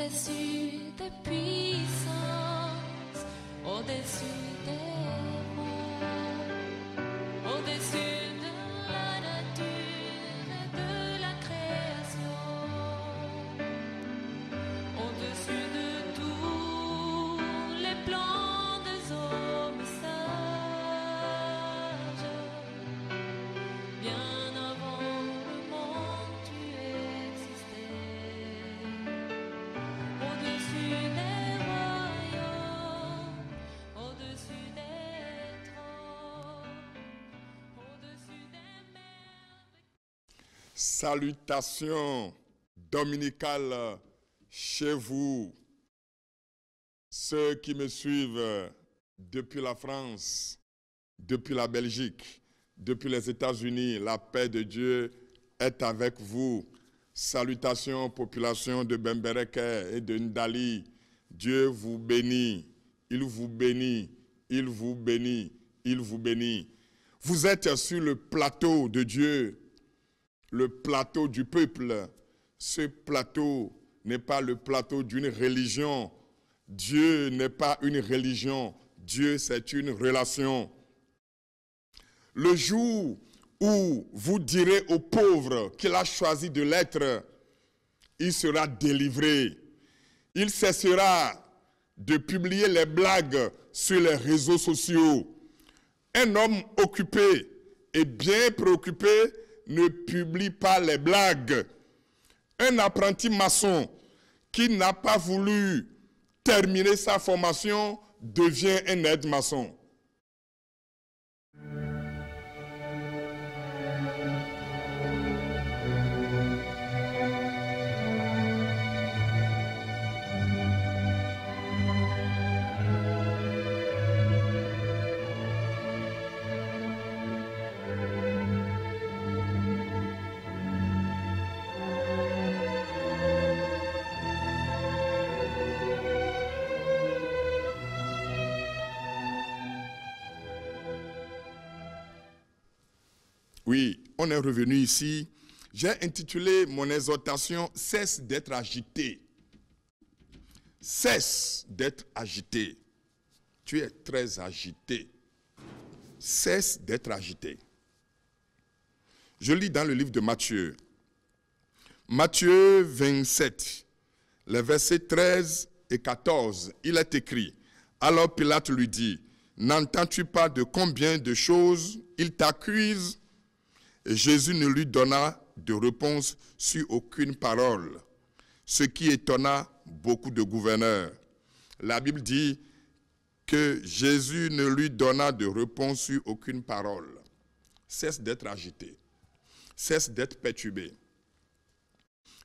au-dessus des puissances, au-dessus des rois, au-dessus de la nature et de la création, au-dessus de tous les plans des hommes sages, bien avant le monde tu existais, au-dessus des royaumes, au-dessus des trônes, au-dessus des mers. Salutations dominicales chez vous, ceux qui me suivent depuis la France, depuis la Belgique, depuis les États-Unis. La paix de Dieu est avec vous. Salutations population de Bembereke et de Ndali. Dieu vous bénit, il vous bénit, il vous bénit, il vous bénit. Vous êtes sur le plateau de Dieu, le plateau du peuple. Ce plateau n'est pas le plateau d'une religion. Dieu n'est pas une religion. Dieu, c'est une relation. Le jour où vous direz au pauvre qu'il a choisi de l'être, il sera délivré. Il cessera de publier les blagues sur les réseaux sociaux. Un homme occupé et bien préoccupé ne publie pas les blagues. Un apprenti maçon qui n'a pas voulu terminer sa formation devient un aide-maçon. Oui, on est revenu ici. J'ai intitulé mon exhortation « Cesse d'être agité ». Cesse d'être agité. Tu es très agité. Cesse d'être agité. Je lis dans le livre de Matthieu. Matthieu 27, les versets 13 et 14, il est écrit. Alors Pilate lui dit, « N'entends-tu pas de combien de choses il t'accuse ?» Et Jésus ne lui donna de réponse sur aucune parole, ce qui étonna beaucoup de gouverneurs. La Bible dit que Jésus ne lui donna de réponse sur aucune parole. Cesse d'être agité, cesse d'être perturbé,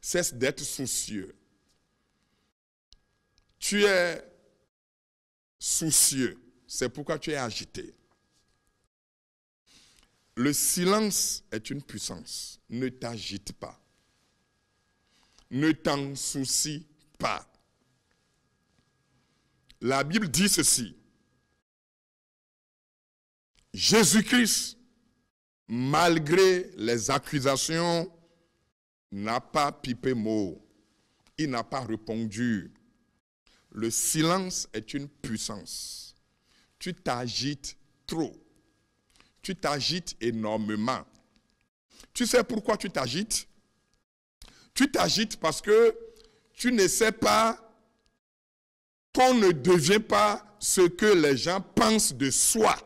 cesse d'être soucieux. Tu es soucieux, c'est pourquoi tu es agité. Le silence est une puissance. Ne t'agite pas. Ne t'en soucie pas. La Bible dit ceci. Jésus-Christ, malgré les accusations, n'a pas pipé mot. Il n'a pas répondu. Le silence est une puissance. Tu t'agites trop. Tu t'agites énormément. Tu sais pourquoi tu t'agites? Tu t'agites parce que tu ne sais pas qu'on ne devient pas ce que les gens pensent de soi.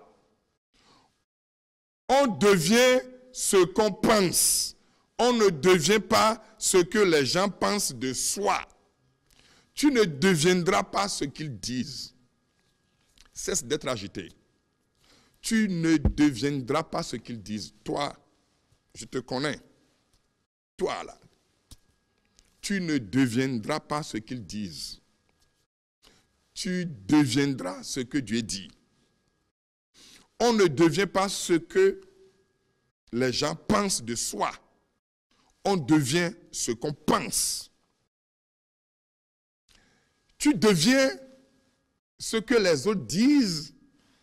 On devient ce qu'on pense. On ne devient pas ce que les gens pensent de soi. Tu ne deviendras pas ce qu'ils disent. Cesse d'être agité. Tu ne deviendras pas ce qu'ils disent. Toi, je te connais. Toi, là. Tu ne deviendras pas ce qu'ils disent. Tu deviendras ce que Dieu dit. On ne devient pas ce que les gens pensent de soi. On devient ce qu'on pense. Tu deviens ce que les autres disent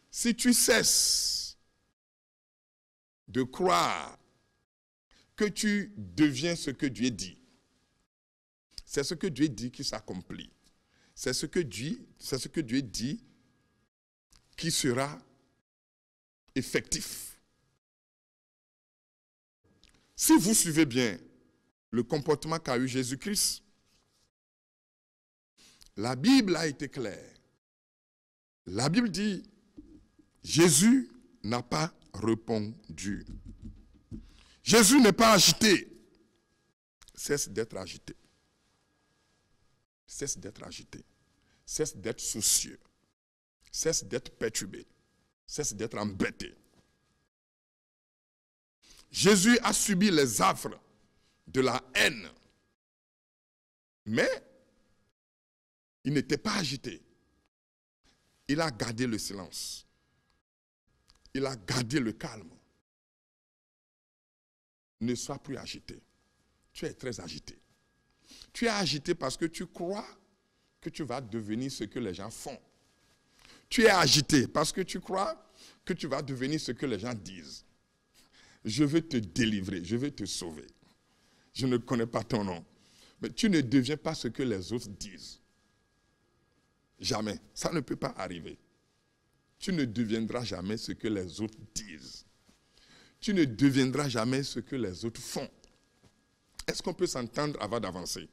si tu cesses de croire que tu deviens ce que Dieu dit. c'est ce que Dieu dit qui s'accomplit. C'est ce que Dieu dit qui sera effectif. Si vous suivez bien le comportement qu'a eu Jésus-Christ, la Bible a été claire. La Bible dit, Jésus n'a pas répondu. Jésus n'est pas agité. Cesse d'être agité. Cesse d'être agité. Cesse d'être soucieux. Cesse d'être perturbé. Cesse d'être embêté. Jésus a subi les affres de la haine. Mais il n'était pas agité. Il a gardé le silence. Il a gardé le calme. Ne sois plus agité. Tu es très agité. Tu es agité parce que tu crois que tu vas devenir ce que les gens font. Tu es agité parce que tu crois que tu vas devenir ce que les gens disent. Je veux te délivrer, je veux te sauver. Je ne connais pas ton nom. Mais tu ne deviens pas ce que les autres disent. Jamais. Ça ne peut pas arriver. Tu ne deviendras jamais ce que les autres disent. Tu ne deviendras jamais ce que les autres font. Est-ce qu'on peut s'entendre avant d'avancer?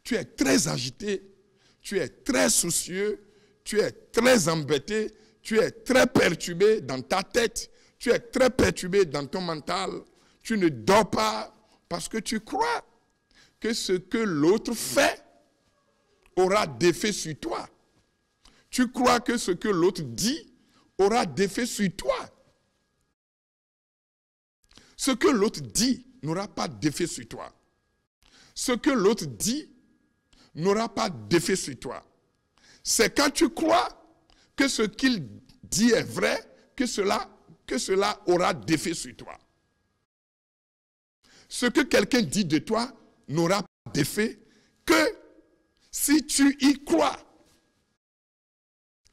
Tu es très agité, tu es très soucieux, tu es très embêté, tu es très perturbé dans ta tête, tu es très perturbé dans ton mental. Tu ne dors pas parce que tu crois que ce que l'autre fait aura d'effet sur toi. Tu crois que ce que l'autre dit aura d'effet sur toi. Ce que l'autre dit n'aura pas d'effet sur toi. Ce que l'autre dit n'aura pas d'effet sur toi. C'est quand tu crois que ce qu'il dit est vrai que cela aura d'effet sur toi. Ce que quelqu'un dit de toi n'aura d'effet que si tu y crois.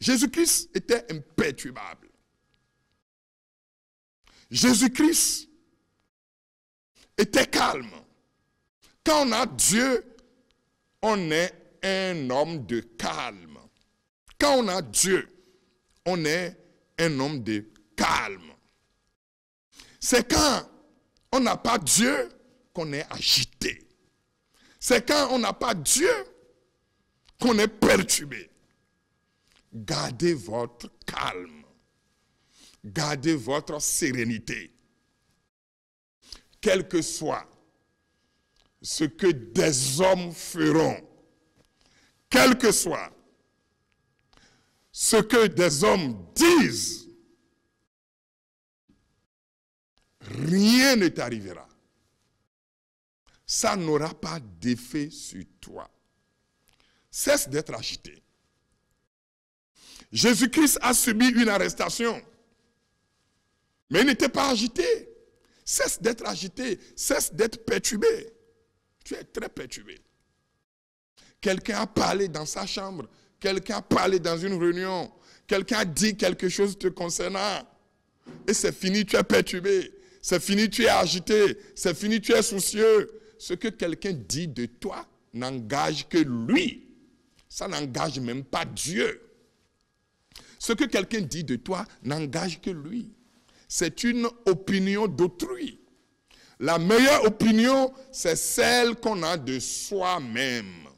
Jésus-Christ était imperturbable. Jésus-Christ était calme. Quand on a Dieu, on est un homme de calme. Quand on a Dieu, on est un homme de calme. C'est quand on n'a pas Dieu qu'on est agité. C'est quand on n'a pas Dieu qu'on est perturbé. Gardez votre calme. Gardez votre sérénité. Quel que soit ce que des hommes feront, quel que soit ce que des hommes disent, rien ne t'arrivera. Ça n'aura pas d'effet sur toi. Cesse d'être agité. Jésus-Christ a subi une arrestation, mais il n'était pas agité. Cesse d'être agité, cesse d'être perturbé. Tu es très perturbé. Quelqu'un a parlé dans sa chambre, quelqu'un a parlé dans une réunion, quelqu'un a dit quelque chose te concernant, et c'est fini, tu es perturbé. C'est fini, tu es agité. C'est fini, tu es soucieux. Ce que quelqu'un dit de toi n'engage que lui. Ça n'engage même pas Dieu. Ce que quelqu'un dit de toi n'engage que lui. C'est une opinion d'autrui. La meilleure opinion, c'est celle qu'on a de soi-même.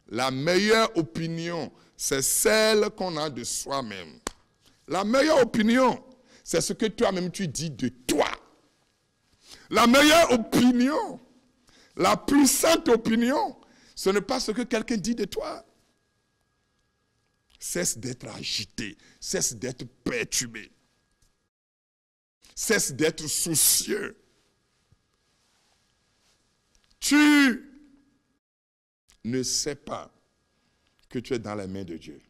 La meilleure opinion, c'est celle qu'on a de soi-même. La meilleure opinion, c'est ce que toi-même tu dis de toi. La meilleure opinion, la plus sainte opinion, ce n'est pas ce que quelqu'un dit de toi. Cesse d'être agité, cesse d'être perturbé, cesse d'être soucieux. Tu ne sais pas que tu es dans les mains de Dieu.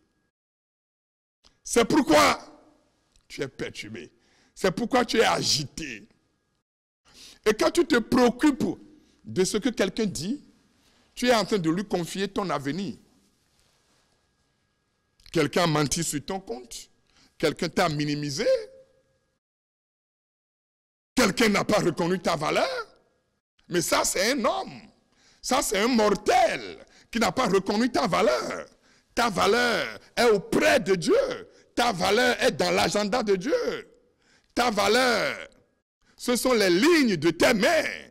C'est pourquoi tu es perturbé. C'est pourquoi tu es agité. Et quand tu te préoccupes de ce que quelqu'un dit, tu es en train de lui confier ton avenir. Quelqu'un a menti sur ton compte. Quelqu'un t'a minimisé. Quelqu'un n'a pas reconnu ta valeur. Mais ça, c'est un homme. Ça, c'est un mortel. qui n'a pas reconnu ta valeur. Ta valeur est auprès de Dieu. Ta valeur est dans l'agenda de Dieu. Ta valeur, ce sont les lignes de tes mains.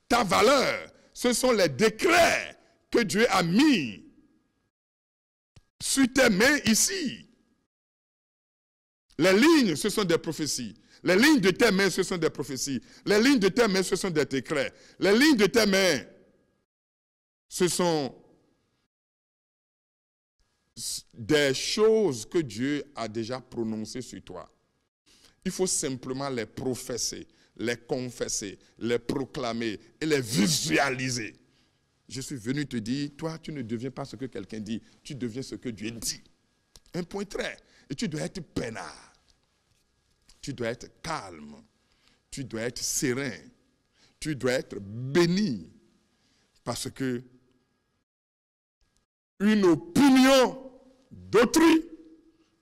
Ta valeur, ce sont les décrets que Dieu a mis sur tes mains ici. Les lignes, ce sont des prophéties. Les lignes de tes mains, ce sont des prophéties. Les lignes de tes mains, ce sont des décrets. Les lignes de tes mains, ce sont des choses que Dieu a déjà prononcées sur toi. Il faut simplement les professer, les confesser, les proclamer et les visualiser. Je suis venu te dire, toi, tu ne deviens pas ce que quelqu'un dit, tu deviens ce que Dieu dit. Un point trait. Et tu dois être peinard. Tu dois être calme. Tu dois être serein. Tu dois être béni. Parce que une opinion d'autrui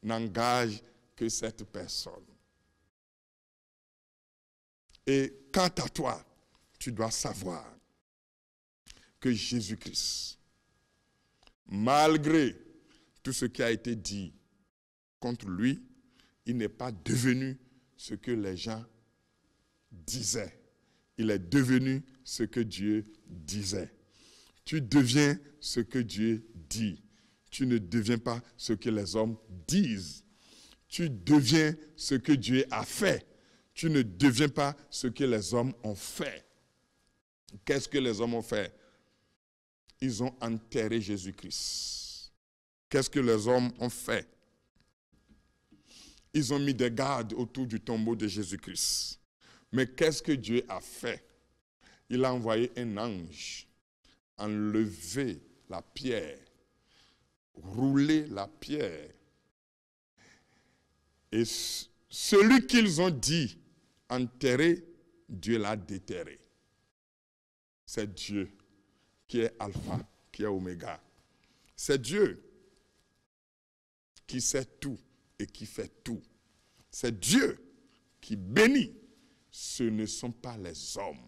n'engage que cette personne. Et quant à toi, tu dois savoir que Jésus-Christ, malgré tout ce qui a été dit contre lui, il n'est pas devenu ce que les gens disaient. Il est devenu ce que Dieu disait. Tu deviens ce que Dieu dit. Tu ne deviens pas ce que les hommes disent. Tu deviens ce que Dieu a fait. Tu ne deviens pas ce que les hommes ont fait. Qu'est-ce que les hommes ont fait? Ils ont enterré Jésus-Christ. Qu'est-ce que les hommes ont fait? Ils ont mis des gardes autour du tombeau de Jésus-Christ. Mais qu'est-ce que Dieu a fait? Il a envoyé un ange enlever la pierre, rouler la pierre. Et celui qu'ils ont dit enterré, Dieu l'a déterré. C'est Dieu qui est alpha, qui est oméga. C'est Dieu qui sait tout et qui fait tout. C'est Dieu qui bénit. Ce ne sont pas les hommes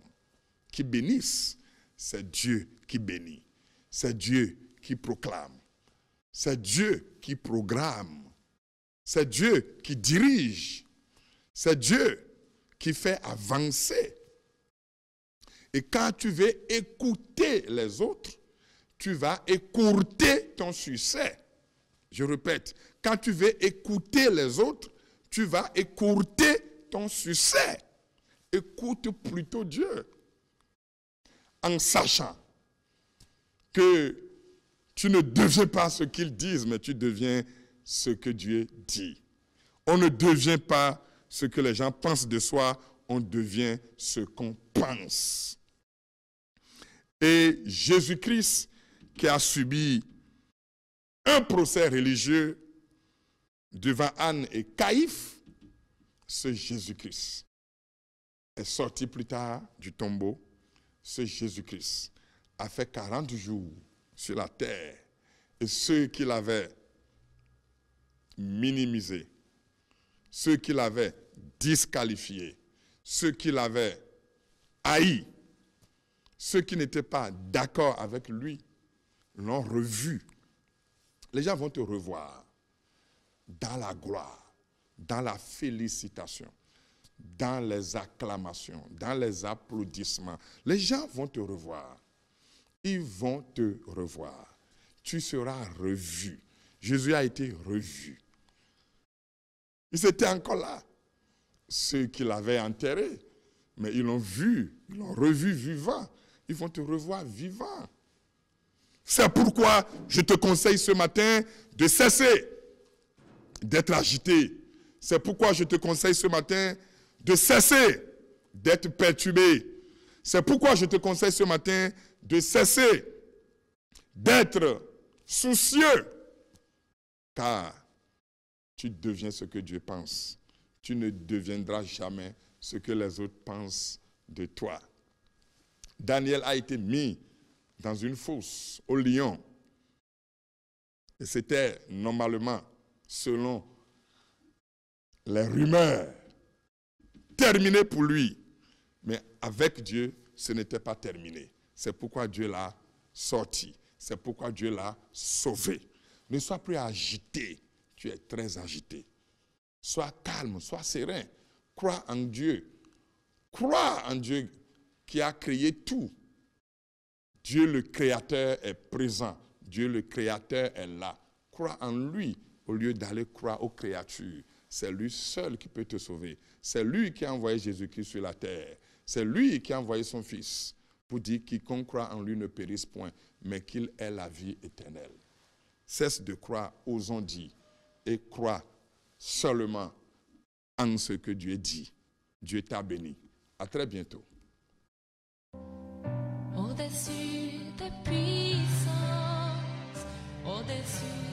qui bénissent. C'est Dieu qui bénit. C'est Dieu qui proclame. C'est Dieu qui programme. C'est Dieu qui dirige. C'est Dieu qui fait avancer. Et quand tu veux écouter les autres, tu vas écourter ton succès. Je répète, quand tu veux écouter les autres, tu vas écourter ton succès. Écoute plutôt Dieu. En sachant que tu ne deviens pas ce qu'ils disent, mais tu deviens ce que Dieu dit. On ne devient pas ce que les gens pensent de soi, on devient ce qu'on pense. Et Jésus-Christ, qui a subi un procès religieux devant Anne et Caïphe, ce Jésus-Christ est sorti plus tard du tombeau. Ce Jésus-Christ a fait 40 jours sur la terre. Et ceux qui l'avaient minimisé, ceux qui l'avaient disqualifié, ceux qui l'avaient haï, ceux qui n'étaient pas d'accord avec lui, l'ont revu. Les gens vont te revoir dans la gloire, dans la félicitation, dans les acclamations, dans les applaudissements. Les gens vont te revoir. Ils vont te revoir. Tu seras revu. Jésus a été revu. Ils étaient encore là. Ceux qui l'avaient enterré, mais ils l'ont vu, ils l'ont revu vivant. Ils vont te revoir vivant. C'est pourquoi je te conseille ce matin de cesser d'être agité. C'est pourquoi je te conseille ce matin de cesser d'être perturbé. C'est pourquoi je te conseille ce matin de cesser d'être soucieux. Car tu deviens ce que Dieu pense. Tu ne deviendras jamais ce que les autres pensent de toi. Daniel a été mis dans une fosse au lion. Et c'était normalement, selon les rumeurs, terminé pour lui. Mais avec Dieu, ce n'était pas terminé. C'est pourquoi Dieu l'a sorti. C'est pourquoi Dieu l'a sauvé. Ne sois plus agité. Tu es très agité. Sois calme, sois serein. Crois en Dieu. Crois en Dieu qui a créé tout. Dieu le Créateur est présent. Dieu le Créateur est là. Crois en lui au lieu d'aller croire aux créatures. C'est lui seul qui peut te sauver. C'est lui qui a envoyé Jésus-Christ sur la terre. C'est lui qui a envoyé son Fils pour dire quiconque croit en lui ne périsse point, mais qu'il ait la vie éternelle. Cesse de croire aux on dit et crois seulement en ce que Dieu dit. Dieu t'a béni. À très bientôt. Au-dessus des puissances, au-dessus